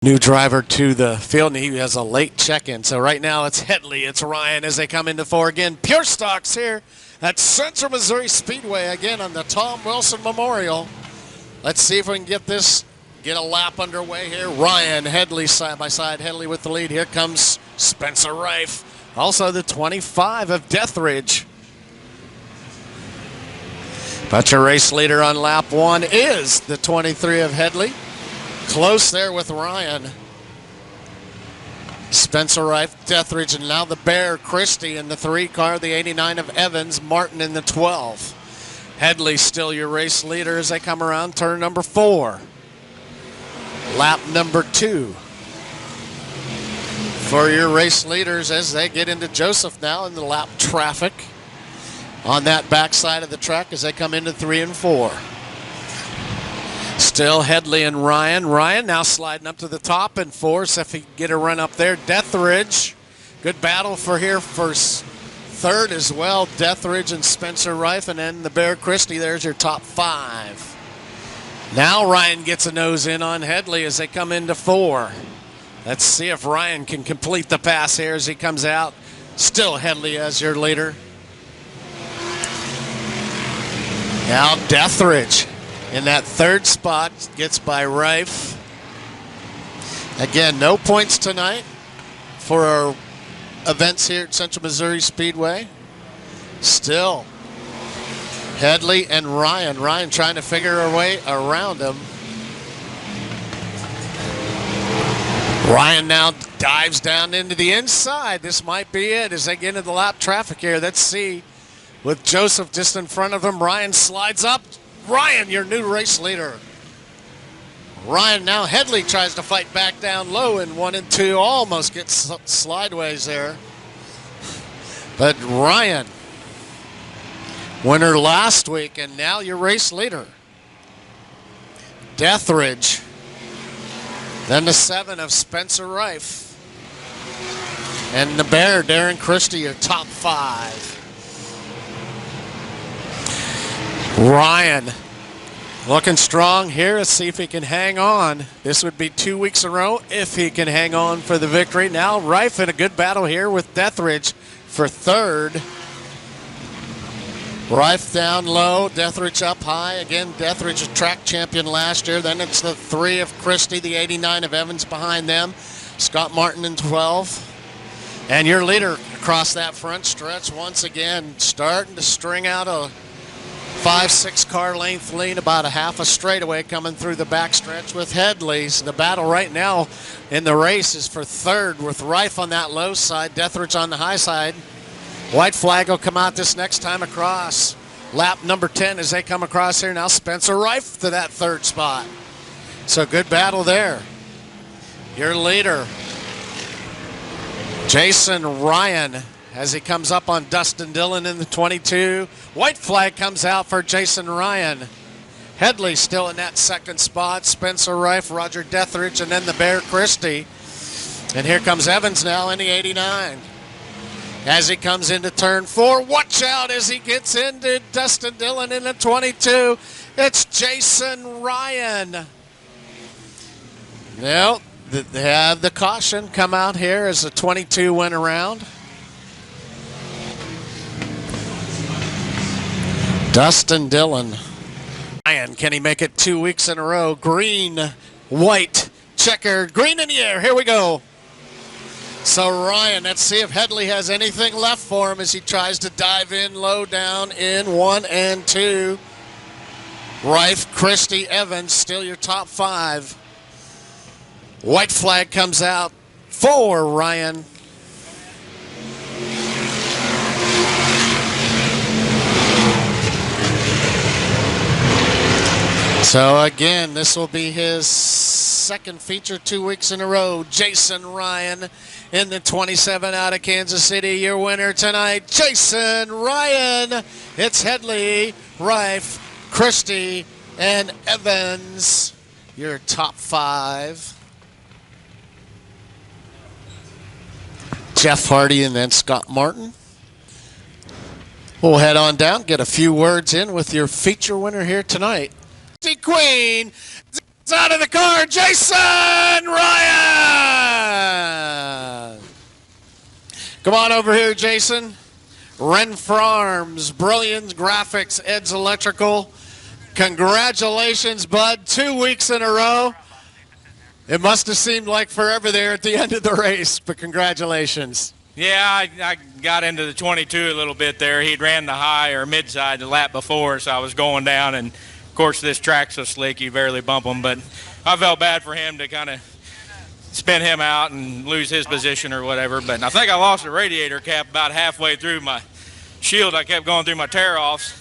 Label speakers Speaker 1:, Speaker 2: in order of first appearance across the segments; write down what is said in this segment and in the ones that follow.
Speaker 1: New driver to the field, and he has a late check-in. So right now it's Headley, it's Ryan as they come into four again. Pure Stocks here at Central Missouri Speedway again on the Tom Wilson Memorial. Let's see if we can get a lap underway here. Ryan, Headley side by side, Headley with the lead. Here comes Spencer Rife, also the 25 of Deathridge. But your race leader on lap one is the 23 of Headley. Close there with Ryan. Spencer Rife, Deathridge, and now the Bear, Christie in the 3 car, the 89 of Evans, Martin in the 12. Headley still your race leader as they come around turn number 4. Lap number 2. For your race leaders as they get into Joseph now in the lap traffic on that backside of the track as they come into 3 and 4. Still Headley and Ryan. Ryan now sliding up to the top in 4, so if he can get a run up there. Deathridge, good battle for here for third as well. Deathridge and Spencer Rife, and then the Bear Christie. There's your top 5. Now Ryan gets a nose in on Headley as they come into 4. Let's see if Ryan can complete the pass here as he comes out. Still Headley as your leader. Now Deathridge in that 3rd spot, gets by Rife. Again, no points tonight for our events here at Central Missouri Speedway. Still Headley and Ryan. Ryan trying to figure a way around him. Ryan now dives down into the inside. This might be it as they get into the lap traffic here. Let's see. With Joseph just in front of him, Ryan slides up. Ryan, your new race leader. Ryan now, Headley tries to fight back down low in 1 and 2, almost gets slideways there. But Ryan, winner last week, and now your race leader. Deathridge. Then the 7 of Spencer Rife. And the Bear, Darren Christie, your top 5. Ryan looking strong here. Let's see if he can hang on. This would be 2 weeks in a row if he can hang on for the victory. Now Rife in a good battle here with Deathridge for 3rd. Rife down low, Deathridge up high. Again, Deathridge a track champion last year. Then it's the 3 of Christie, the 89 of Evans behind them. Scott Martin in 12. And your leader across that front stretch once again, starting to string out a 5-6 car length lead, about a half a straightaway coming through the backstretch with Headley's. The battle right now in the race is for 3rd with Rife on that low side, Deathridge on the high side. White flag will come out this next time across. Lap number 10 as they come across here. Now Spencer Rife to that 3rd spot. So good battle there. Your leader, Jason Ryan, as he comes up on Dustin Dillon in the 22. White flag comes out for Jason Ryan. Headley still in that 2nd spot. Spencer Rife, Roger Deathridge, and then the Bear Christie. And here comes Evans now in the 89. As he comes into turn 4, watch out as he gets into Dustin Dillon in the 22. It's Jason Ryan. Well, they have the caution come out here as the 22 went around. Dustin Dillon. Ryan, can he make it 2 weeks in a row? Green, white, checkered, green in the air. Here we go. So Ryan, let's see if Headley has anything left for him as he tries to dive in low down in 1 and 2. Rife, Christie, Evans, still your top 5. White flag comes out for Ryan. So again, this will be his 2nd feature 2 weeks in a row. Jason Ryan in the 27 out of Kansas City. Your winner tonight, Jason Ryan. It's Headley, Rife, Christie, and Evans. Your top 5. Jeff Hardy and then Scott Martin. We'll head on down, get a few words in with your feature winner here tonight. Queen It's out of the car, Jason Ryan. Come on over here, Jason. Ren Farms, Brilliance Graphics, Ed's Electrical. Congratulations, bud. 2 weeks in a row. It must have seemed like forever there at the end of the race, but congratulations.
Speaker 2: Yeah, I got into the 22 a little bit there. He'd ran the high or mid-side the lap before, so I was going down. And, of course, this track's so slick you barely bump him. But I felt bad for him to kind of spin him out and lose his position or whatever. But I think I lost a radiator cap about halfway through my shield. I kept going through my tear-offs.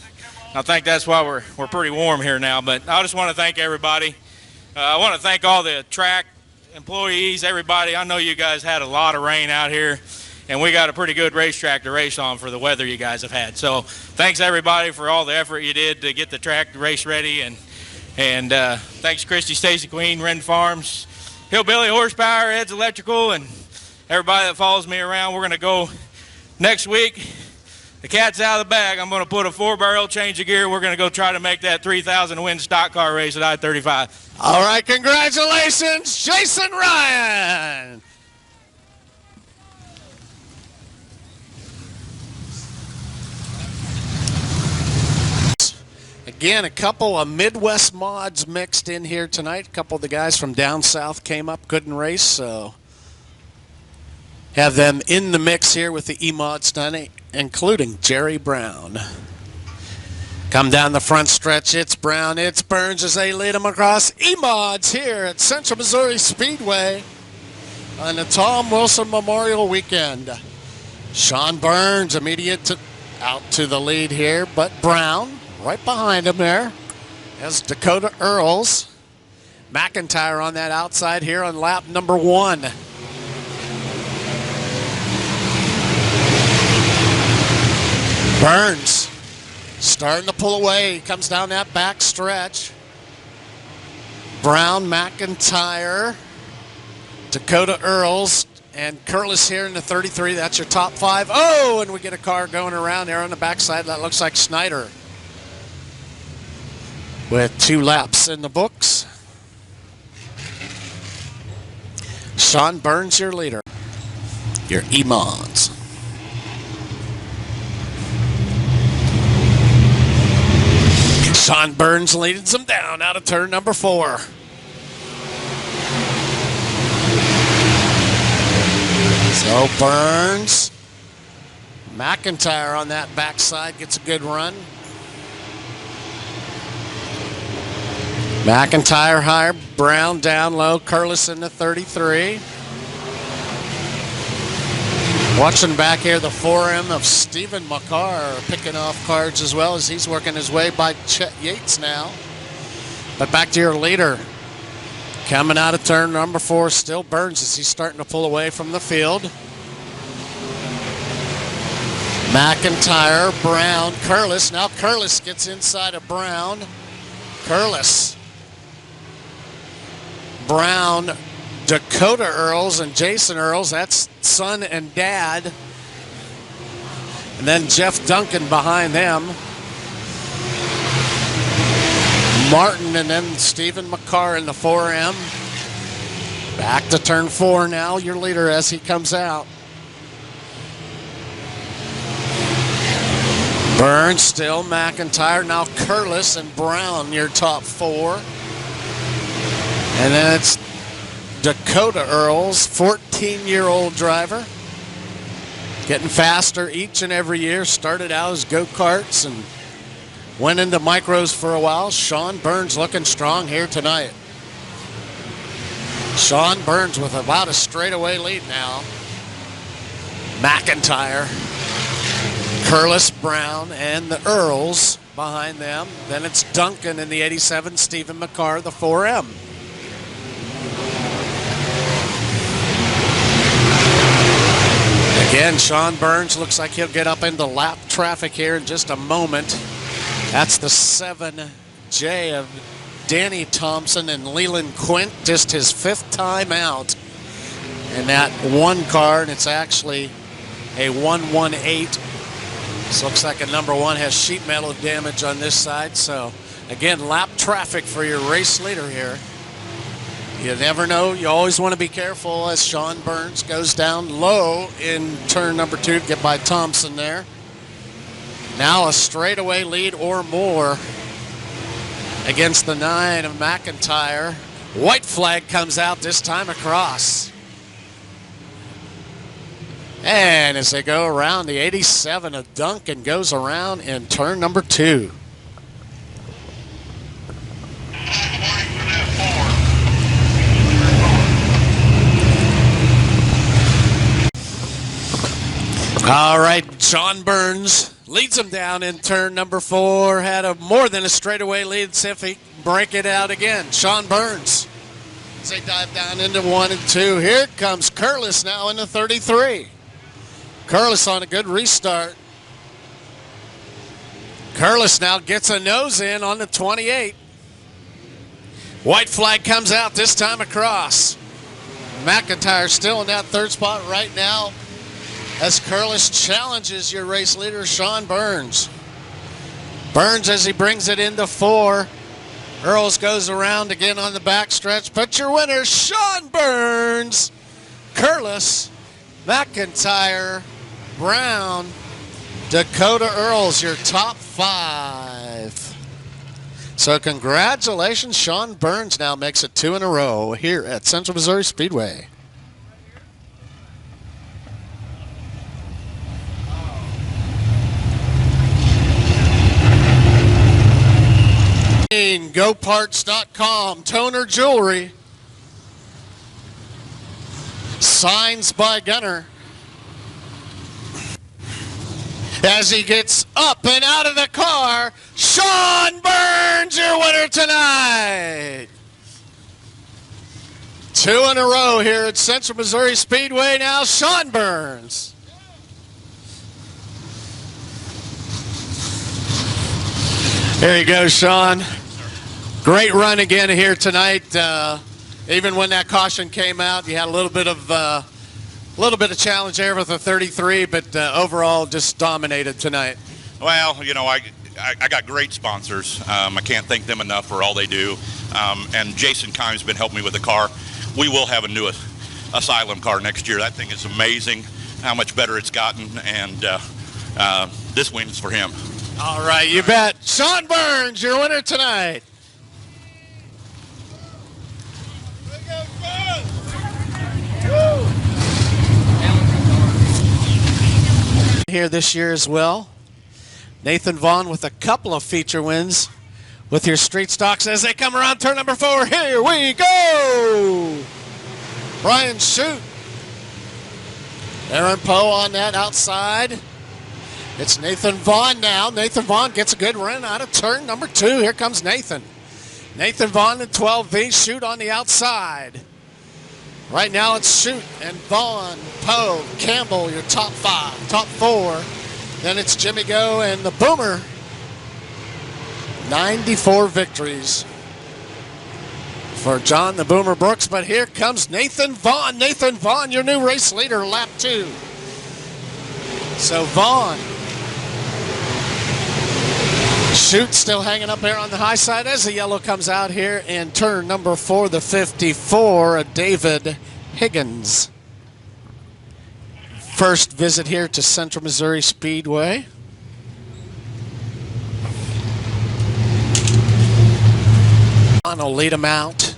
Speaker 2: I think that's why we're pretty warm here now. But I just want to thank everybody. I want to thank all the track employees, everybody. I know you guys had a lot of rain out here, and we got a pretty good racetrack to race on for the weather you guys have had. So thanks, everybody, for all the effort you did to get the track to race ready. And thanks, Christy, Stacy Queen, Ren Farms, Hillbilly Horsepower, Ed's Electrical, and everybody that follows me around. We're going to go next week. The cat's out of the bag. I'm going to put a 4-barrel change of gear. We're going to go try to make that 3,000 win stock car race at I-35.
Speaker 1: All right, congratulations, Jason Ryan. Again, a couple of Midwest mods mixed in here tonight. A couple of the guys from down south came up, couldn't race, so have them in the mix here with the E-mods tonight, including Jerry Brown. Come down the front stretch, it's Brown, it's Burns as they lead them across E-mods here at Central Missouri Speedway on the Tom Wilson Memorial Weekend. Sean Burns out to the lead here, but Brown right behind him there as Dakota Earls. McIntyre on that outside here on lap number 1. Burns starting to pull away. He comes down that back stretch. Brown, McIntyre, Dakota Earls, and Curlis here in the 33. That's your top 5. Oh, and we get a car going around there on the backside. That looks like Snyder with 2 laps in the books. Sean Burns, your leader. Your E-mods. Sean Burns leading some down out of turn number 4. So Burns, McIntyre on that backside gets a good run. McIntyre higher, Brown down low, Curlis in the 33. Watching back here, the 4M of Stephen McCarr picking off cards as well as he's working his way by Chet Yates now. But back to your leader. Coming out of turn number 4, still Burns as he's starting to pull away from the field. McIntyre, Brown, Curlis. Now Curlis gets inside of Brown. Curlis, Brown, Dakota Earls and Jason Earls, that's son and dad. And then Jeff Duncan behind them. Martin and then Stephen McCarr in the 4M. Back to turn 4 now, your leader as he comes out. Burns still, McIntyre, now Curlis and Brown, your top 4. And then it's Dakota Earls, 14-year-old driver. Getting faster each and every year. Started out as go-karts and went into micros for a while. Sean Burns looking strong here tonight. Sean Burns with about a straightaway lead now. McIntyre, Curlis, Brown, and the Earls behind them. Then it's Duncan in the 87, Stephen McCarr, the 4M. Again, Sean Burns looks like he'll get up into lap traffic here in just a moment. That's the 7J of Danny Thompson and Leland Quint, just his 5th time out in that one car, and it's actually a 118. This looks like a number 1 has sheet metal damage on this side. So again, lap traffic for your race leader here. You never know. You always want to be careful as Sean Burns goes down low in turn number 2 to get by Thompson there. Now a straightaway lead or more against the 9 of McIntyre. White flag comes out, this time across. And as they go around, the 87 of Duncan goes around in turn number 2. All right, Sean Burns leads him down in turn number 4. Had a more than a straightaway lead. See if he can break it out again. Sean Burns as they dive down into 1 and 2. Here comes Curlis now into 33. Curlis on a good restart. Curlis now gets a nose in on the 28. White flag comes out, this time across. McIntyre still in that 3rd spot right now as Curlis challenges your race leader, Sean Burns. Burns as he brings it into 4. Earls goes around again on the backstretch. But your winner, Sean Burns. Curlis, McIntyre, Brown, Dakota Earls, your top 5. So congratulations, Sean Burns now makes it 2 in a row here at Central Missouri Speedway. GoParts.com, Toner Jewelry, signs by Gunner. As he gets up and out of the car, Sean Burns, your winner tonight. 2 in a row here at Central Missouri Speedway now, Sean Burns. There you go, Sean. Great run again here tonight. Even when that caution came out, you had a little bit of challenge there with the 33, but overall just dominated tonight.
Speaker 3: Well, you know, I got great sponsors. I can't thank them enough for all they do. And Jason Kime's been helping me with the car. We will have a new Asylum car next year. That thing is amazing how much better it's gotten, and this wins for him.
Speaker 1: All right, you bet. Sean Burns, your winner tonight. Here this year as well. Nathan Vaughn with a couple of feature wins with your street stocks as they come around turn number 4. Here we go. Brian Shute. Aaron Poe on that outside. It's Nathan Vaughn now. Nathan Vaughn gets a good run out of turn number 2. Here comes Nathan. Nathan Vaughn in 12V. Shute on the outside. Right now it's Shute and Vaughn, Poe, Campbell, your top 5, top 4. Then it's Jimmy Go and the Boomer. 94 victories for John the Boomer Brooks. But here comes Nathan Vaughn. Nathan Vaughn, your new race leader, lap 2. So Vaughn. Shute still hanging up there on the high side as the yellow comes out here in turn number 4, the 54, David Higgins. First visit here to Central Missouri Speedway. Vaughn will lead him out.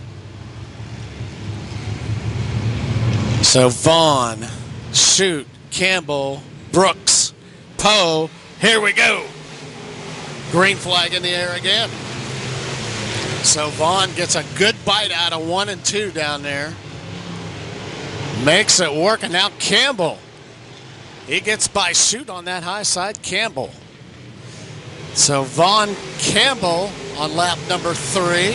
Speaker 1: So Vaughn, Shute, Campbell, Brooks, Poe, here we go. Green flag in the air again. So Vaughn gets a good bite out of 1 and 2 down there. Makes it work, and now Campbell. He gets by Shute on that high side, Campbell. So Vaughn, Campbell on lap number 3.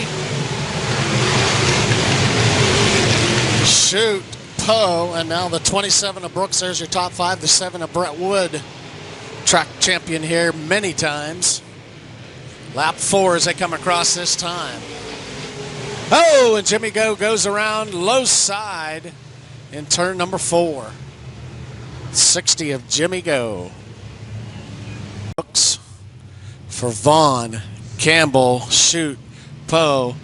Speaker 1: Shute, Poe, and now the 27 of Brooks. There's your top 5. The 7 of Brett Wood. Track champion here many times. Lap 4 as they come across this time. Oh, and Jimmy Go goes around low side in turn number 4. 60 of Jimmy Go. Brooks for Vaughn, Campbell, Shute, Poe,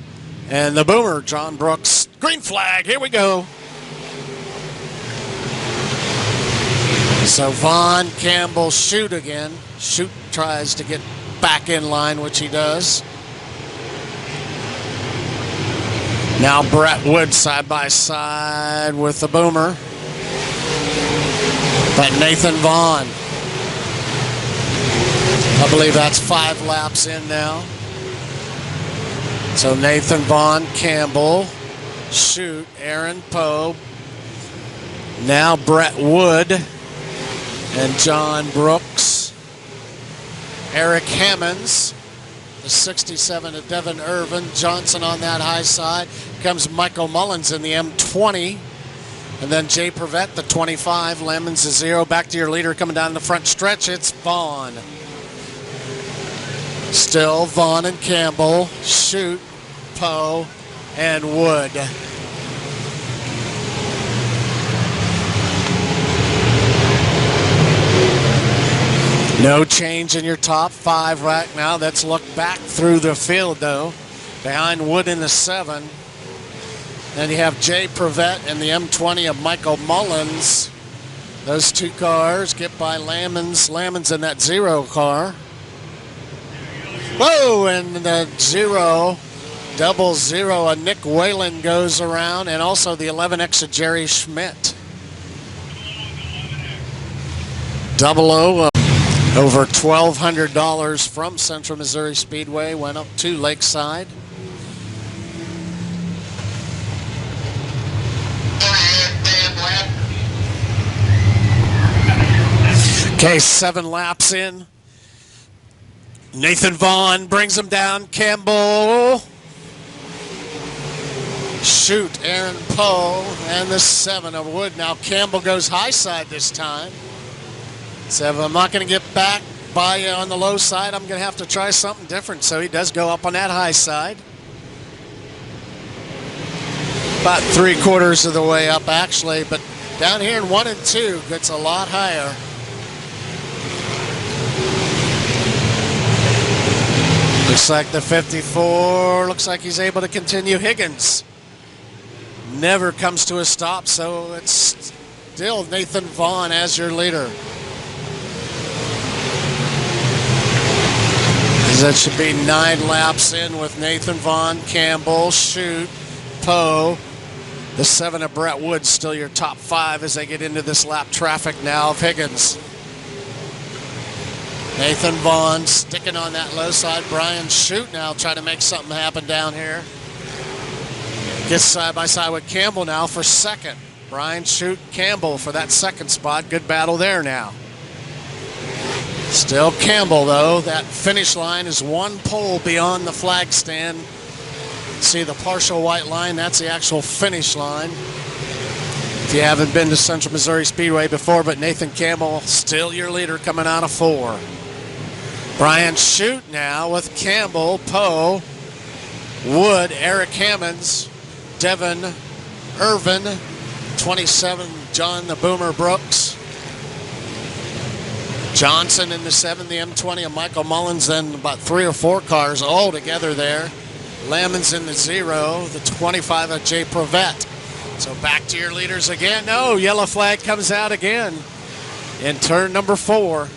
Speaker 1: and the Boomer, John Brooks, Green flag, here we go. So Vaughn, Campbell, Shoot again. Shoot tries to get back in line, which he does. Now Brett Wood side by side with the Boomer. But Nathan Vaughn, I believe that's 5 laps in now. So Nathan Vaughn, Campbell, Shoot, Aaron Poe. Now Brett Wood and John Brooks. Eric Hammonds, the 67 of Devin Irvin. Johnson on that high side. Comes Michael Mullins in the M20. And then Jay Prevette, the 25. Lemons, the 0. Back to your leader coming down the front stretch. It's Vaughn. Still Vaughn and Campbell. Shoot, Poe, and Wood. No change in your top 5 right now. Let's look back through the field, though. Behind Wood in the 7. Then you have Jay Prevette and the M20 of Michael Mullins. Those 2 cars get by Lamons. Lamons in that 0 car. Whoa, and the 0, double 0, a Nick Whalen goes around, and also the 11X of Jerry Schmidt. 00, over $1,200 from Central Missouri Speedway went up to Lakeside. Okay, 7 laps in. Nathan Vaughn brings him down. Campbell. Shoot, Aaron Poe, and the 7 of Wood. Now Campbell goes high side this time. So if I'm not going to get back by you on the low side, I'm going to have to try something different. So he does go up on that high side. About 3/4 of the way up, actually. But down here in 1 and 2, gets a lot higher. Looks like the 54, looks like he's able to continue. Higgins never comes to a stop, so it's still Nathan Vaughn as your leader. That should be 9 laps in with Nathan Vaughn, Campbell, Shoot, Poe. The 7 of Brett Wood still your top 5 as they get into this lap traffic now of Higgins. Nathan Vaughn sticking on that low side. Brian Shoot now trying to make something happen down here. Gets side by side with Campbell now for second. Brian Shoot, Campbell for that second spot. Good battle there now. Still Campbell, though. That finish line is 1 pole beyond the flag stand. See the partial white line? That's the actual finish line. If you haven't been to Central Missouri Speedway before, but Nathan Campbell still your leader coming out of 4. Brian Shoot now with Campbell, Poe, Wood, Eric Hammonds, Devin Irvin, 27, John the Boomer Brooks. Johnson in the 7, the M20 of Michael Mullins, then about 3 or 4 cars all together there. Lamons in the 0, the 25 of Jay Prevette. So back to your leaders again. No, yellow flag comes out again in turn number 4.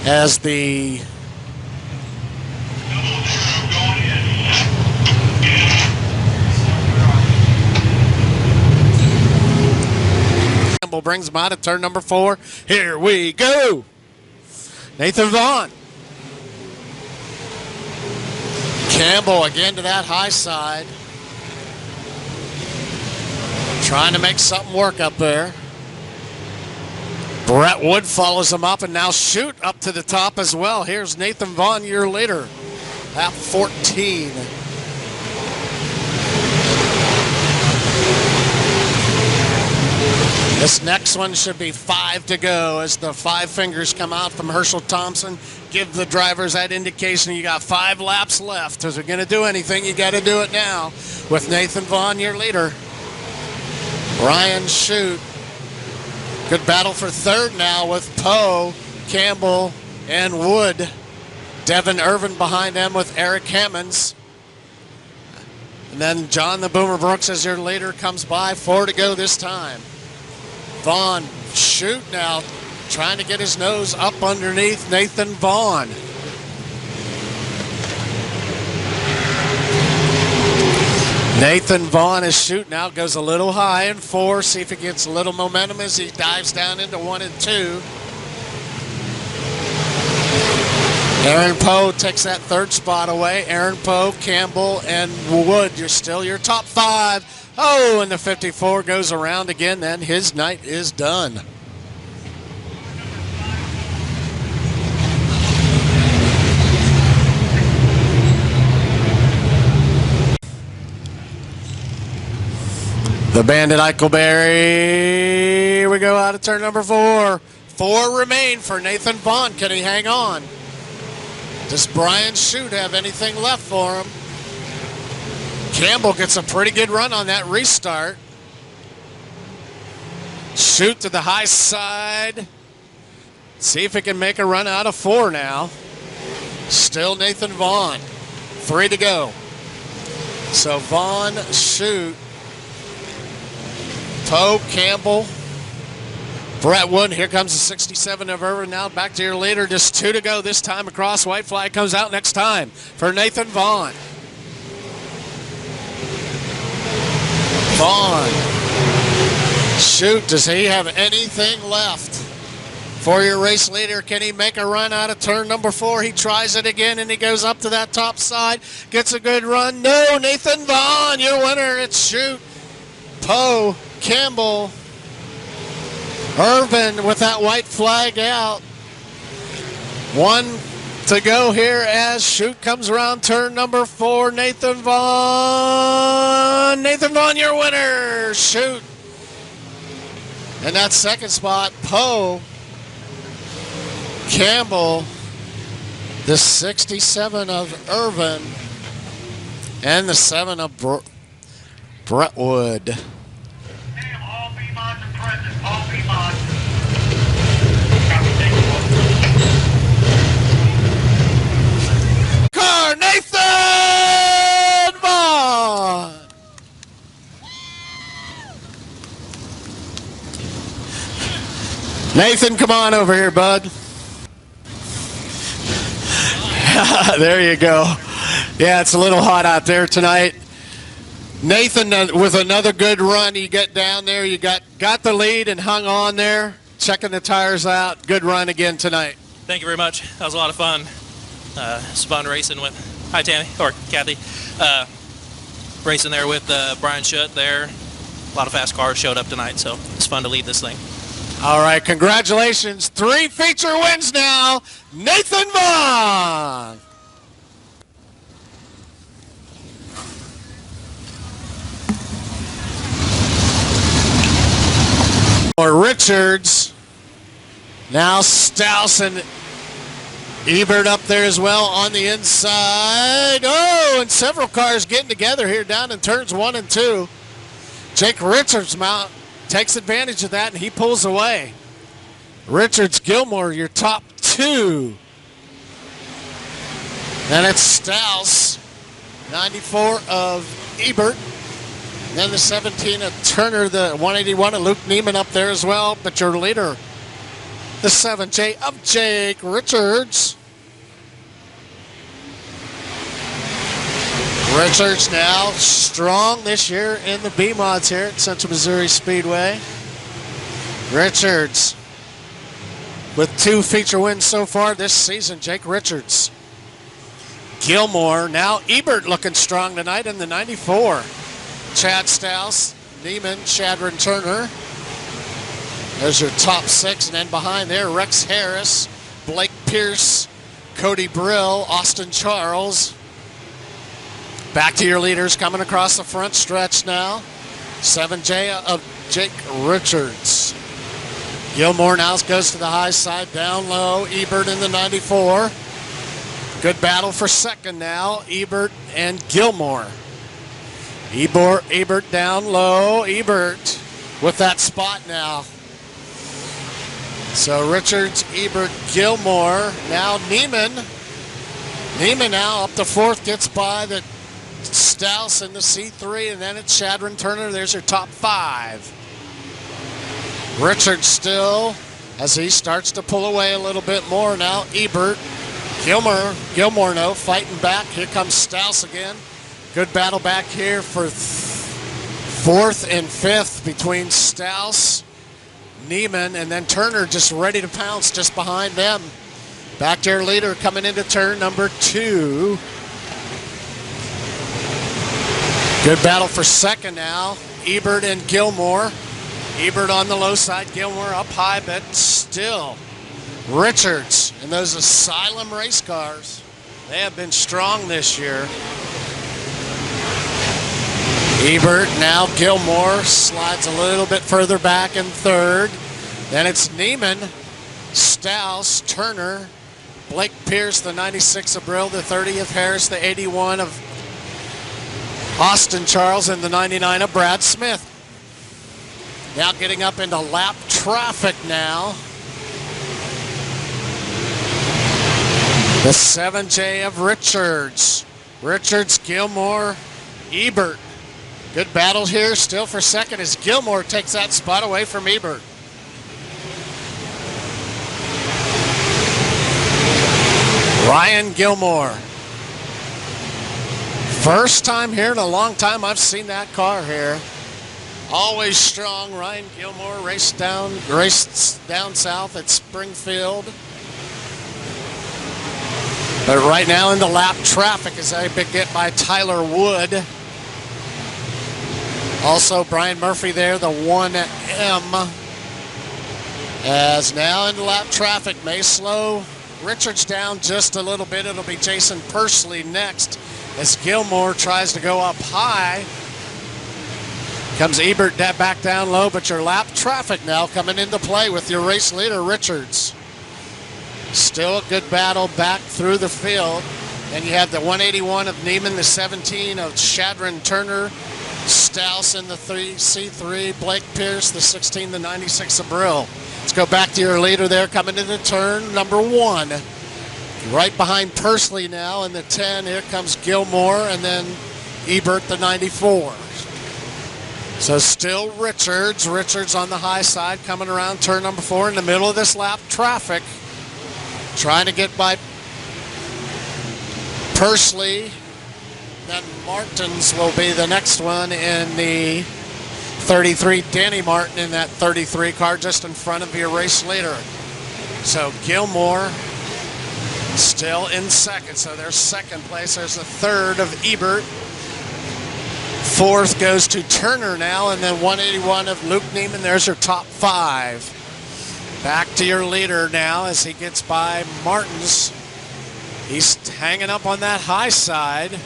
Speaker 1: As the Campbell brings him out at turn number 4. Here we go. Nathan Vaughn. Campbell again to that high side. Trying to make something work up there. Brett Wood follows him up, and now Shoot up to the top as well. Here's Nathan Vaughn, your leader. Lap 14. This next one should be 5 to go as the 5 fingers come out from Herschel Thompson. Give the drivers that indication you got 5 laps left. If you're going to do anything, you got to do it now. With Nathan Vaughn, your leader. Brian Shoot. Good battle for third now with Poe, Campbell, and Wood. Devin Irvin behind them with Eric Hammonds. And then John the Boomer Brooks as your leader comes by. 4 to go this time. Vaughn, shoot now. Trying to get his nose up underneath Nathan Vaughn. Nathan Vaughn is shooting out, goes a little high in 4. See if he gets a little momentum as he dives down into 1 and 2. Aaron Poe takes that 3rd spot away. Aaron Poe, Campbell, and Wood, you're still your top 5. Oh, and the 54 goes around again, then his night is done. The Bandit Eichelberry, we go out of turn number 4. 4 remain for Nathan Vaughn. Can he hang on? Does Brian Shute have anything left for him? Campbell gets a pretty good run on that restart. Shute to the high side. See if he can make a run out of 4 now. Still Nathan Vaughn. 3 to go. So Vaughn, Shute, Poe, Campbell, Brett Wood. Here comes the 67 of Irvin now. Back to your leader. Just 2 to go this time across. White flag comes out next time for Nathan Vaughn. Vaughn. Shoot, does he have anything left for your race leader? Can he make a run out of turn number 4? He tries it again and he goes up to that top side. Gets a good run. No, Nathan Vaughn, your winner. It's Shoot, Poe, Campbell, Irvin with that white flag out. 1 to go here as Shute comes around turn number 4. Nathan Vaughn. Nathan Vaughn, your winner. Shute. And that 2nd spot, Poe, Campbell, the 67 of Irvin, and the 7 of Brentwood. Car, Nathan Vaughn. Nathan, come on over here, bud. There you go. Yeah, it's a little hot out there tonight. Nathan, with another good run, you get down there, you got the lead and hung on there, checking the tires out. Good run again tonight.
Speaker 4: Thank you very much. That was a lot of fun. It's fun racing with, hi Tammy, or Kathy, racing there with Brian Schutt there. A lot of fast cars showed up tonight, so it's fun to lead this thing.
Speaker 1: All right, congratulations. 3 feature wins now. Nathan Vaughn. Or Richards. Now Stouse and Ebert up there as well on the inside. Oh, and several cars getting together here down in turns 1 and 2. Jake Richards takes advantage of that and he pulls away. Richards, Gilmore, your top 2. And it's Stouse, 94 of Ebert. Then the 17 of Turner, the 181 of Luke Neiman up there as well. But your leader, the 7J of Jake Richards. Richards now strong this year in the B-Mods here at Central Missouri Speedway. Richards with 2 feature wins so far this season. Jake Richards. Gilmore, now Ebert looking strong tonight in the 94. Chad Stouse, Neiman, Shadron Turner. There's your top 6, and then behind there, Rex Harris, Blake Pierce, Cody Brill, Austin Charles. Back to your leaders coming across the front stretch now. 7J of Jake Richards. Gilmore now goes to the high side, down low. Ebert in the 94. Good battle for second now, Ebert and Gilmore. Ebert down low. Ebert with that spot now. So Richards, Ebert, Gilmore. Now Neiman. Neiman now up to 4th, gets by the Stouse in the C3, and then it's Shadron Turner. There's your top 5. Richards still, as he starts to pull away a little bit more now. Ebert, Gilmore no, fighting back. Here comes Stouse again. Good battle back here for 4th and 5th between Stouse, Neiman, and then Turner just ready to pounce just behind them. Back to your leader coming into turn number 2. Good battle for 2nd now. Ebert and Gilmore. Ebert on the low side, Gilmore up high, but still Richards and those Asylum race cars, they have been strong this year. Ebert, now Gilmore slides a little bit further back in 3rd. Then it's Neiman, Stouse, Turner, Blake Pierce, the 96 of Brill, the 30th Harris, the 81 of Austin Charles, and the 99 of Brad Smith. Now getting up into lap traffic now. The 7J of Richards. Richards, Gilmore, Ebert. Good battle here still for 2nd as Gilmore takes that spot away from Ebert. Ryan Gilmore. First time here in a long time I've seen that car here. Always strong. Ryan Gilmore raced down south at Springfield. But right now in the lap traffic as they get by Tyler Wood. Also Brian Murphy there, the 1M. As now in the lap traffic may slow Richards down just a little bit. It'll be Jason Pursley next as Gilmore tries to go up high. Comes Ebert back down low, but your lap traffic now coming into play with your race leader, Richards. Still a good battle back through the field. And you have the 181 of Neiman, the 17 of Shadron Turner, Stouse in the C3, Blake Pierce, the 16, the 96 of Brill. Let's go back to your leader there coming into turn number 1. Right behind Pursley now in the 10. Here comes Gilmore and then Ebert, the 94. So still Richards on the high side coming around turn number 4 in the middle of this lap traffic. Trying to get by Pursley. Then Martins will be the next one in the 33. Danny Martin in that 33 car just in front of your race leader. So Gilmore still in 2nd. So there's 2nd place. There's the 3rd of Ebert. 4th goes to Turner now, and then 181 of Luke Neiman. There's your top 5. Back to your leader now as he gets by Martins. He's hanging up on that high side.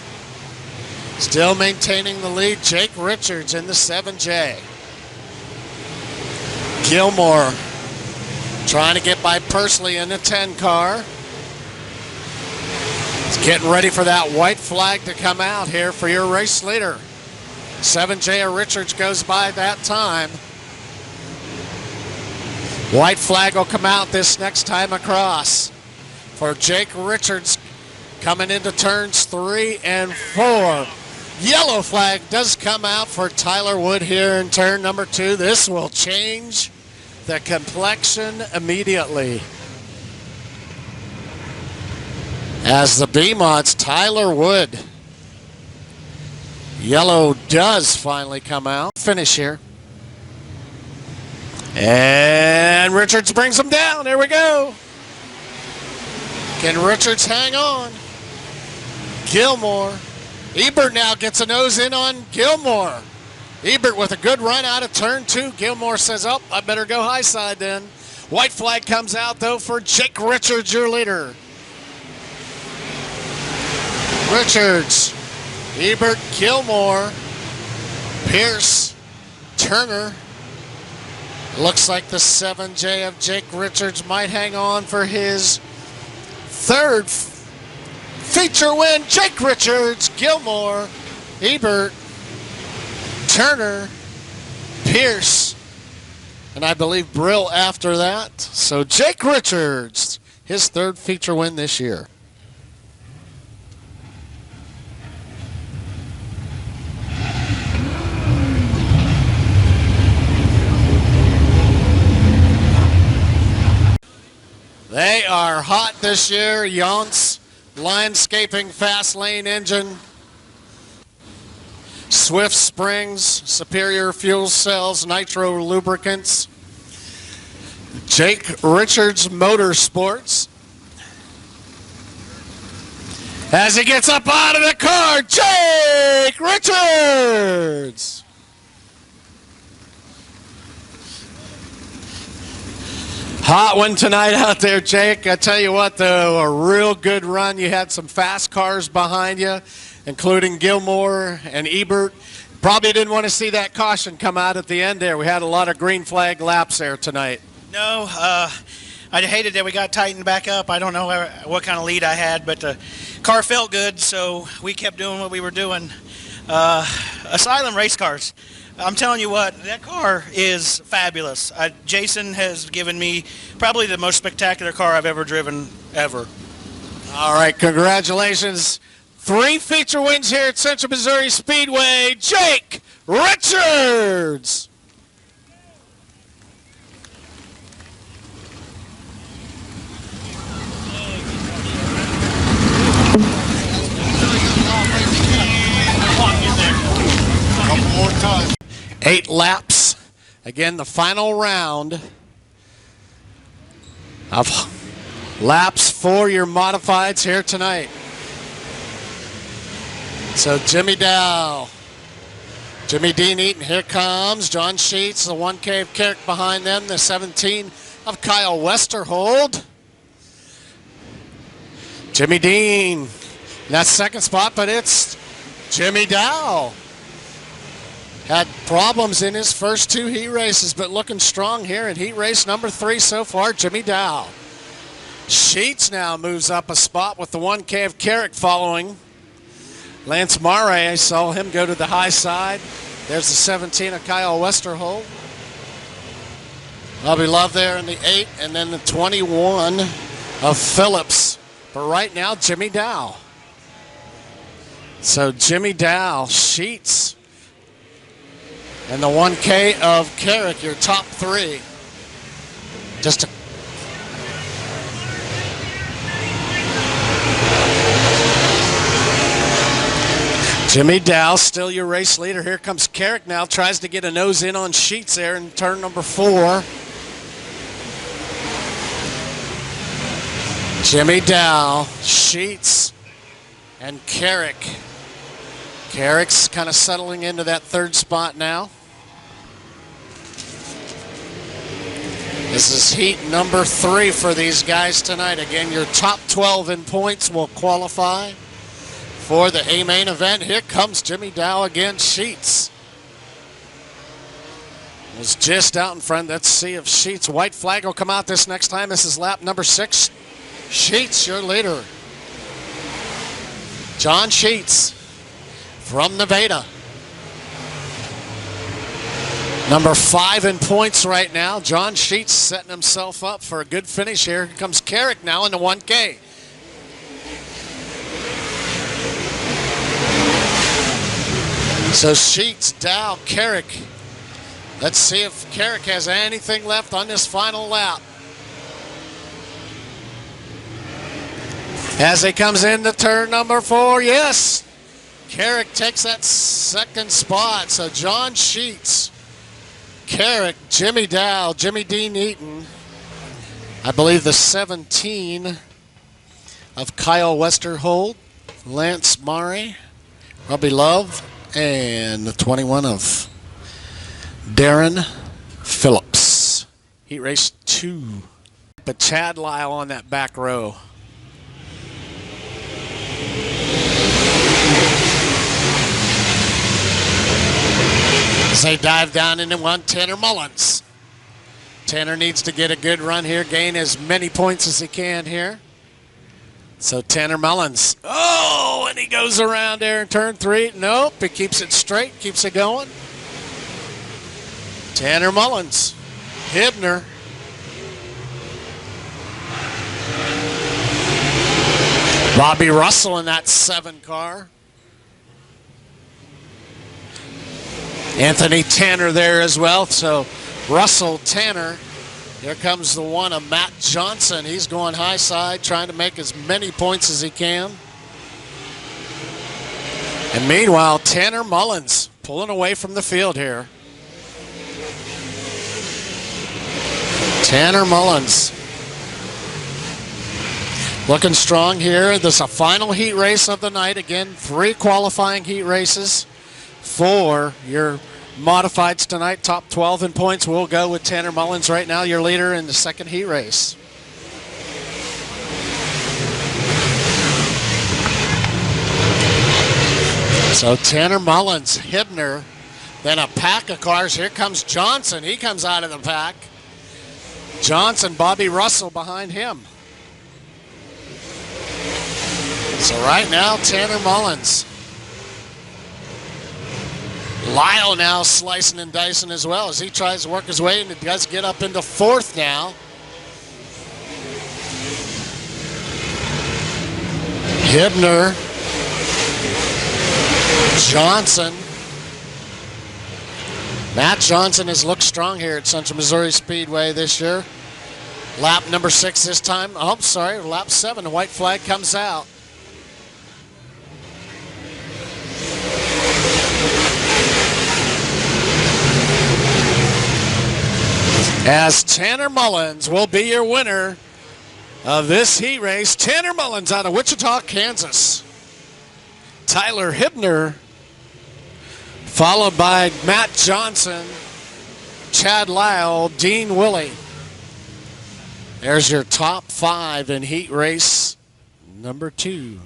Speaker 1: Still maintaining the lead, Jake Richards in the 7J. Gilmore trying to get by Pursley in the 10 car. He's getting ready for that white flag to come out here for your race leader. 7J of Richards goes by that time. White flag will come out this next time across for Jake Richards coming into turns 3 and 4. Yellow flag does come out for Tyler Wood here in turn number 2. This will change the complexion immediately. As the B-Mods, Tyler Wood. Yellow does finally come out. Finish here. And Richards brings him down. There we go. Can Richards hang on? Gilmore. Ebert now gets a nose in on Gilmore. Ebert with a good run out of turn 2. Gilmore says, oh, I better go high side then. White flag comes out, though, for Jake Richards, your leader. Richards, Ebert, Gilmore, Pierce, Turner. Looks like the 7J of Jake Richards might hang on for his 3rd feature win. Jake Richards, Gilmore, Ebert, Turner, Pierce, and I believe Brill after that. So Jake Richards, his 3rd feature win this year. They are hot this year. Yonce Landscaping Fast Lane engine. Swift Springs, Superior Fuel Cells, Nitro Lubricants. Jake Richards Motorsports. As he gets up out of the car, Jake Richards! Hot one tonight out there, Jake. I tell you what, though, a real good run. You had some fast cars behind you, including Gilmore and Ebert. Probably didn't want to see that caution come out at the end there. We had a lot of green flag laps there tonight.
Speaker 5: No, I hated that we got tightened back up. I don't know what kind of lead I had, but the car felt good, so we kept doing what we were doing. Asylum race cars. I'm telling you what, that car is fabulous. Jason has given me probably the most spectacular car I've ever driven, ever.
Speaker 1: All right, congratulations. 3 feature wins here at Central Missouri Speedway. Jake Richards! Couple more times. 8 laps. Again, the final round of laps for your modifieds here tonight. So Jimmy Dow, Jimmy Dean Eaton, here comes John Sheets, the 1K of Carrick behind them, the 17 of Kyle Westerhold. Jimmy Dean in that second spot, but it's Jimmy Dow. Had problems in his first 2 heat races, but looking strong here in heat race number 3 so far, Jimmy Dow. Sheets now moves up a spot with the 1K of Carrick following. Lance Mare, I saw him go to the high side. There's the 17 of Kyle Westerhold. Bobby Love there in the 8, and then the 21 of Phillips. But right now, Jimmy Dow. So Jimmy Dow, Sheets, and the 1K of Carrick, your top 3. Just a Jimmy Dow, still your race leader. Here comes Carrick now. Tries to get a nose in on Sheets there in turn number 4. Jimmy Dow, Sheets, and Carrick. Carrick's kind of settling into that 3rd spot now. This is heat number 3 for these guys tonight. Again, your top 12 in points will qualify for the A-main event. Here comes Jimmy Dow again. Sheets was just out in front. Let's see if Sheets, white flag will come out this next time. This is lap number 6. Sheets, your leader. John Sheets from Nevada. Number 5 in points right now. John Sheets setting himself up for a good finish here. Here comes Carrick now in the 1K. So Sheets, Dow, Carrick. Let's see if Carrick has anything left on this final lap. As he comes into turn number 4, yes. Carrick takes that 2nd spot. So John Sheets, Carrick, Jimmy Dow, Jimmy Dean Eaton. I believe the 17 of Kyle Westerhold, Lance Mare, Robbie Love, and the 21 of Darren Phillips. Heat race 2. But Chad Lyle on that back row. As they dive down into one, Tanner Mullins. Tanner needs to get a good run here, gain as many points as he can here. So Tanner Mullins. Oh, and he goes around there in turn 3. Nope, he keeps it straight, keeps it going. Tanner Mullins. Hibner. Bobby Russell in that 7 car. Anthony Tanner there as well. So Russell, Tanner, Here comes the one of Matt Johnson. He's going high side, trying to make as many points as he can. And meanwhile, Tanner Mullins pulling away from the field here. Tanner Mullins looking strong here. This is a final heat race of the night. Again, 3 qualifying heat races for your modifieds tonight. Top 12 in points will go with Tanner Mullins right now, your leader in the second heat race. So Tanner Mullins, Hibner, then a pack of cars. Here comes Johnson. He comes out of the pack. Johnson, Bobby Russell behind him. So right now, Tanner Mullins. Lyle now slicing and dicing as well as he tries to work his way, and it does get up into 4th now. Hibner, Johnson. Matt Johnson has looked strong here at Central Missouri Speedway this year. Lap number 6 this time. Oh, sorry, lap 7. The white flag comes out. As Tanner Mullins will be your winner of this heat race. Tanner Mullins out of Wichita, Kansas. Tyler Hibner, followed by Matt Johnson, Chad Lyle, Dean Willie. There's your top 5 in heat race number 2.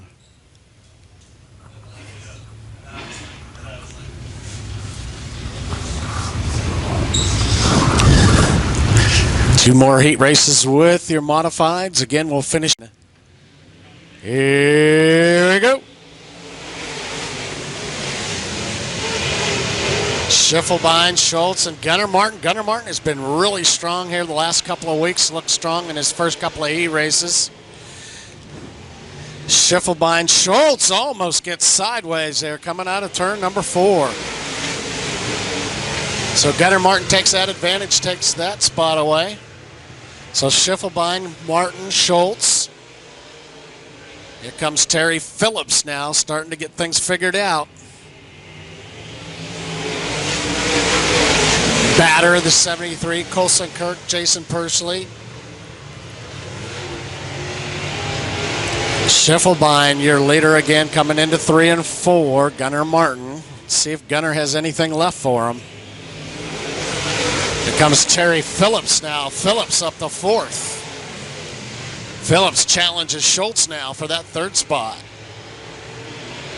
Speaker 1: Two more heat races with your modifieds. Again, we'll finish. Here we go. Schiffelbein, Schultz, and Gunnar Martin. Gunnar Martin has been really strong here the last couple of weeks. Looked strong in his first couple of heat races. Schiffelbein, Schultz almost gets sideways there coming out of turn number 4. So Gunnar Martin takes that advantage, takes that spot away. So Schiffelbein, Martin, Schultz. Here comes Terry Phillips now, starting to get things figured out. Batter of the 73, Colson Kirk, Jason Pursley. Schiffelbein, your leader again, coming into 3 and 4. Gunnar Martin. Let's see if Gunnar has anything left for him. Here comes Terry Phillips now. Phillips up the 4th. Phillips challenges Schultz now for that 3rd spot.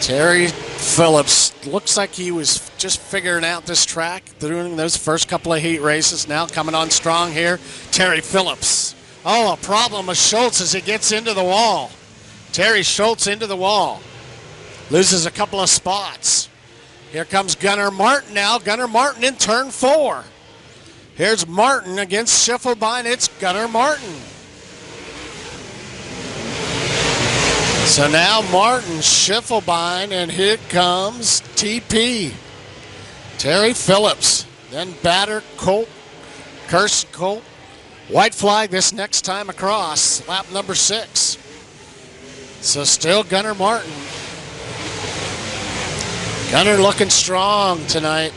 Speaker 1: Terry Phillips looks like he was just figuring out this track during those first couple of heat races. Now coming on strong here, Terry Phillips. Oh, a problem with Schultz as he gets into the wall. Terry Schultz into the wall. Loses a couple of spots. Here comes Gunnar Martin now. Gunnar Martin in turn 4. Here's Martin against Schiffelbein. It's Gunnar Martin. So now Martin, Schiffelbein, and here comes TP. Terry Phillips. Then Batter, Colt, Kirsten Colt. White flag this next time across, lap number 6. So still Gunnar Martin. Gunnar looking strong tonight.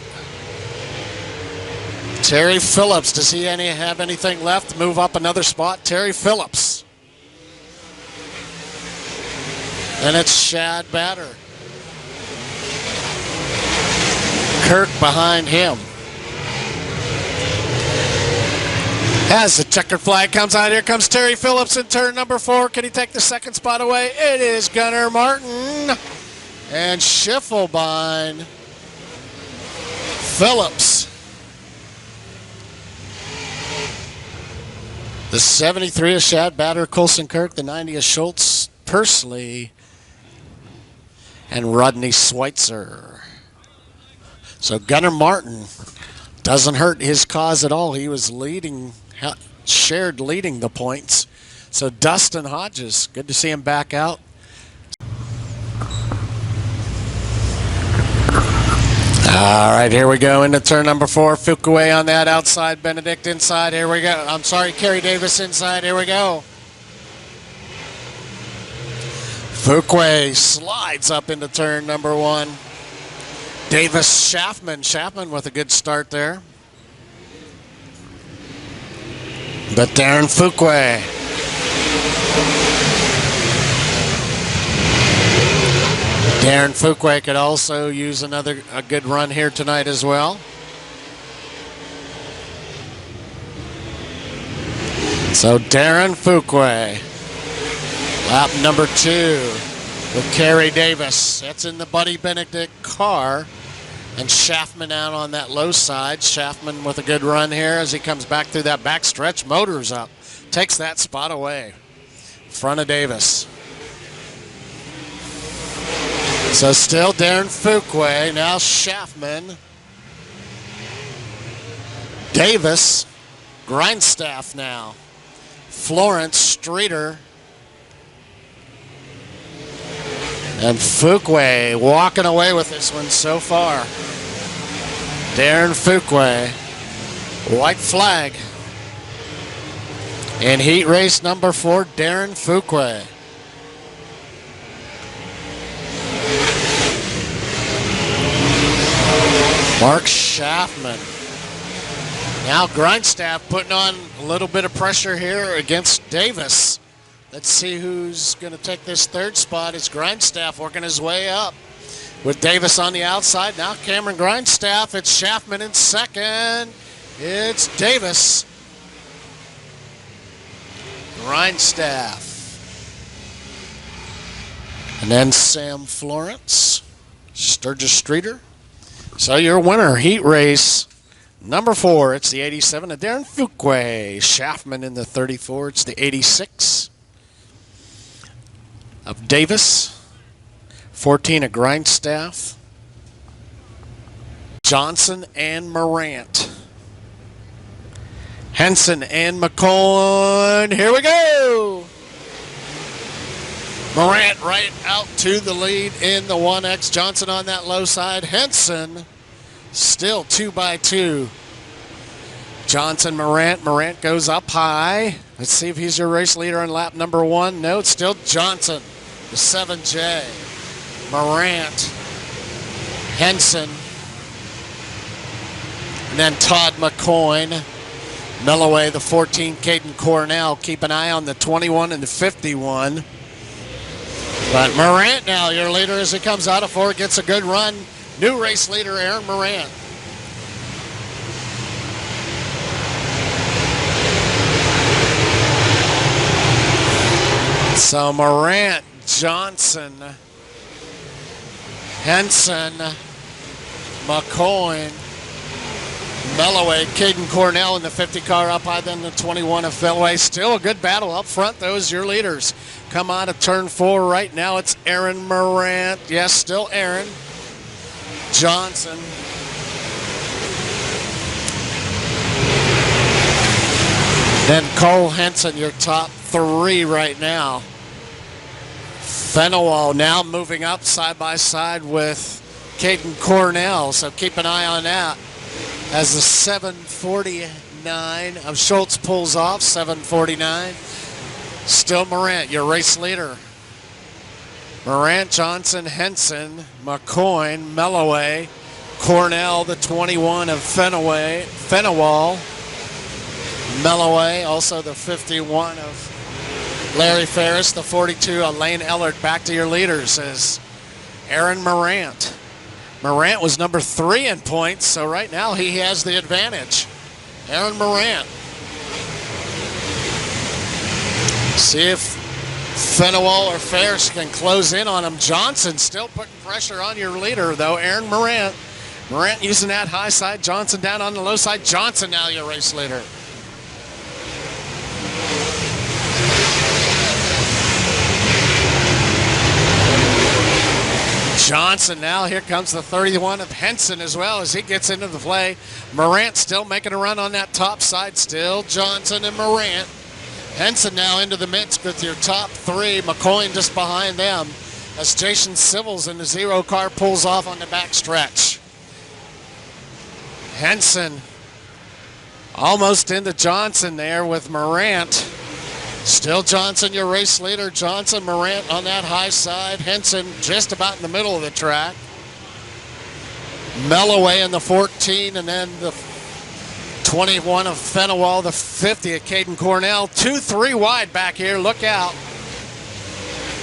Speaker 1: Terry Phillips, does he have anything left to move up another spot? Terry Phillips. And it's Shad Batter. Kirk behind him. As the checkered flag comes out, here comes Terry Phillips in turn number 4. Can he take the 2nd spot away? It is Gunnar Martin. And Schiffelbein. Phillips. The 73 is Shad Batter, Colson Kirk. The 90 is Schultz, Pursley, and Rodney Schweitzer. So Gunnar Martin doesn't hurt his cause at all. He was leading, shared leading the points. So Dustin Hodges, good to see him back out. All right, here we go into turn number 4. Fuqua on that outside. Benedict inside. Here we go. I'm sorry, Kerry Davis inside. Here we go. Fuqua slides up into turn number 1. Davis Schaffman. Schaffman with a good start there. But Darren Fuqua. Darren Fuqua could also use a good run here tonight as well. So Darren Fuqua, lap number 2 with Kerry Davis. That's in the Buddy Benedict car. And Schaffman out on that low side. Schaffman with a good run here as he comes back through that back stretch. Motors up. Takes that spot away. Front of Davis. So still Darren Fuqua. Now Schaffman. Davis. Grindstaff now. Florence Streeter. And Fuqua walking away with this one so far. Darren Fuqua, white flag. In heat race number 4, Darren Fuqua. Mark Schaffman. Now Grindstaff putting on a little bit of pressure here against Davis. Let's see who's going to take this third spot. It's Grindstaff working his way up with Davis on the outside. Now Cameron Grindstaff. It's Schaffman in second. It's Davis. Grindstaff. And then Sam Florence. Sturgis Streeter. So your winner, heat race number 4. It's the 87 of Darren Fuqua. Schaffman in the 34. It's the 86. Of Davis, 14 of Grindstaff, Johnson and Morant, Henson and McCoy. Here we go. Morant right out to the lead in the 1X. Johnson on that low side. Henson still 2x2. Johnson, Morant. Morant goes up high. Let's see if he's your race leader on lap number 1. No, it's still Johnson. The 7J, Morant, Henson, and then Todd McCoy. Melloway, the 14, Caden Cornell. Keep an eye on the 21 and the 51. But Morant now, your leader as he comes out of 4, gets a good run. New race leader, Aaron Morant. So Morant, Johnson, Henson, McCoy, Melloway, Caden Cornell in the 50 car up high, then the 21 of Fellway. Still a good battle up front. Those your leaders. Come out of turn 4 right now. It's Aaron Morant. Yes, still Aaron. Johnson. Then Cole Henson, your top 3 right now. Fenawal now moving up side by side with Caden Cornell, so keep an eye on that. As the 749 of Schultz pulls off, 749. Still Morant, your race leader. Morant, Johnson, Henson, McCoy, Melloway, Cornell, the 21 of Fenawal, Melloway, also the 51 of Larry Ferris, the 42 of Lane Ellert. Back to your leaders is Aaron Morant. Morant was number 3 in points, so right now he has the advantage. Aaron Morant. See if Fenawal or Ferris can close in on him. Johnson still putting pressure on your leader, though. Aaron Morant. Morant using that high side. Johnson down on the low side. Johnson now your race leader. Johnson now, here comes the 31 of Henson as well as he gets into the play. Morant still making a run on that top side. Still Johnson and Morant. Henson now into the midst with your top 3. McCoy just behind them as Jason Civils in the 0 car pulls off on the back stretch. Henson almost into Johnson there with Morant. Still Johnson, your race leader. Johnson, Morant on that high side. Henson just about in the middle of the track. Melloway in the 14, and then the 21 of Fenawal, the 50 of Caden Cornell. 2-3 wide back here. Look out.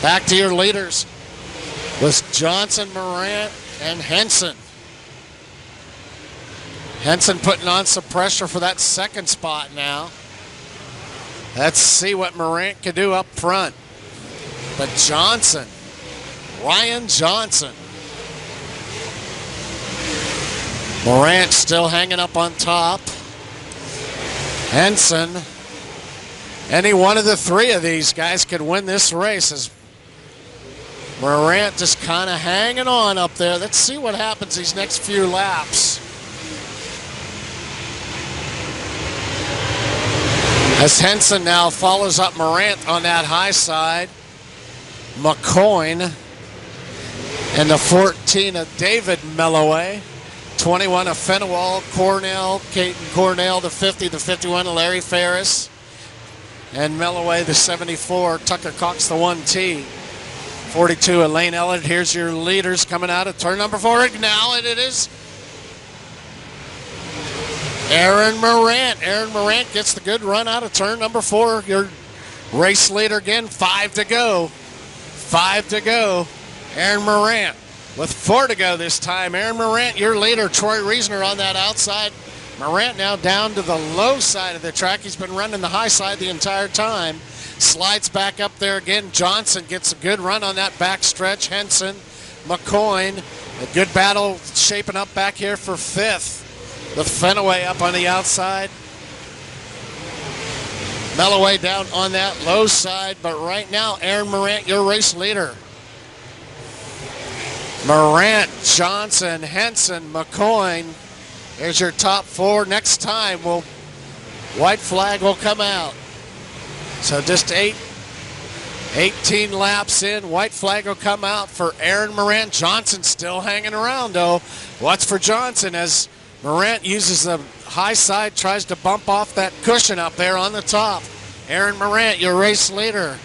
Speaker 1: Back to your leaders was Johnson, Morant, and Henson. Henson putting on some pressure for that second spot now. Let's see what Morant can do up front. But Johnson, Ryan Johnson. Morant still hanging up on top. Henson. Any one of the three of these guys could win this race as Morant just kind of hanging on up there. Let's see what happens these next few laps. As Henson now follows up Morant on that high side. McCoyne and the 14 of David Melloway. 21 of Fenawal, Cornell, Caden Cornell, the 50, the 51 of Larry Ferris. And Melloway, the 74, Tucker Cox, the 1T. 42 of Lane Ellard. Here's your leaders coming out of turn number 4. Now it is Aaron Morant. Aaron Morant gets the good run out of turn number 4. Your race leader again. 5 to go. 5 to go. Aaron Morant with 4 to go this time. Aaron Morant, your leader. Troy Reasoner on that outside. Morant now down to the low side of the track. He's been running the high side the entire time. Slides back up there again. Johnson gets a good run on that back stretch. Henson, McCoyne, a good battle shaping up back here for 5th. With Fenaway up on the outside. Melloway down on that low side, but right now, Aaron Morant, your race leader. Morant, Johnson, Henson, McCoyne. There's your top 4. Next time, white flag will come out. So just 18 laps in, white flag will come out for Aaron Morant. Johnson still hanging around, though. What's for Johnson as Morant uses the high side, tries to bump off that cushion up there on the top. Aaron Morant, your race leader.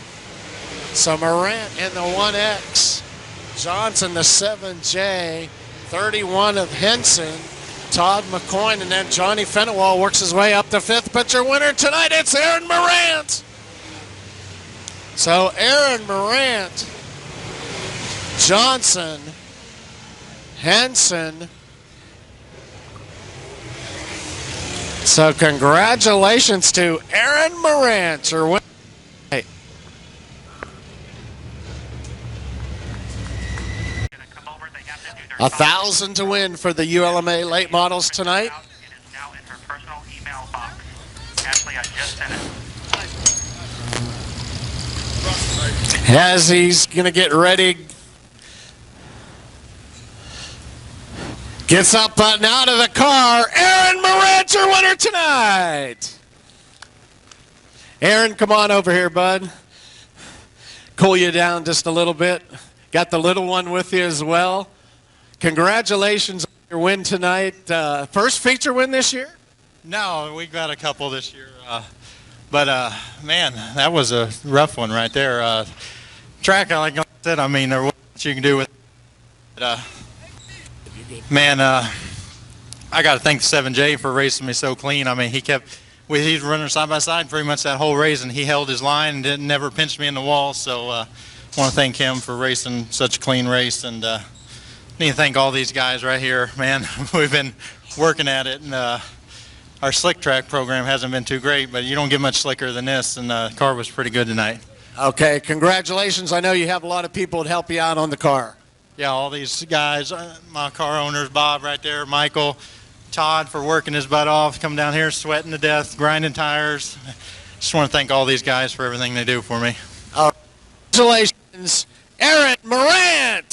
Speaker 1: So Morant in the 1X. Johnson, the 7J. 31 of Henson. Todd McCoyne, and then Johnny Fenawal works his way up to 5th. But your winner tonight, it's Aaron Morant. So Aaron Morant, Johnson, Henson. So congratulations to Aaron Morant, your winner. Hey. 1,000 to win for the ULMA late models tonight.
Speaker 6: It is now in her personal email box. Ashley, I just sent it.
Speaker 1: As he's going to get ready. Gets up and out of the car. Aaron Morant, your winner tonight. Aaron, come on over here, bud. Cool you down just a little bit. Got the little one with you as well. Congratulations on your win tonight. First feature win this year?
Speaker 7: No, we got a couple this year. But man, that was a rough one right there. Track, like I said, I mean, there's what you can do with it. Man, I got to thank the 7J for racing me so clean. I mean, he's running side by side pretty much that whole race, and he held his line and never pinched me in the wall. So I want to thank him for racing such a clean race, and need to thank all these guys right here, man. We've been working at it, and our slick track program hasn't been too great, but you don't get much slicker than this, and the car was pretty good tonight.
Speaker 1: Okay, congratulations. I know you have a lot of people to help you out on the car.
Speaker 7: Yeah, all these guys, my car owners, Bob right there, Michael, Todd for working his butt off, coming down here sweating to death, grinding tires. Just want to thank all these guys for everything they do for me.
Speaker 1: Congratulations, Aaron Morant.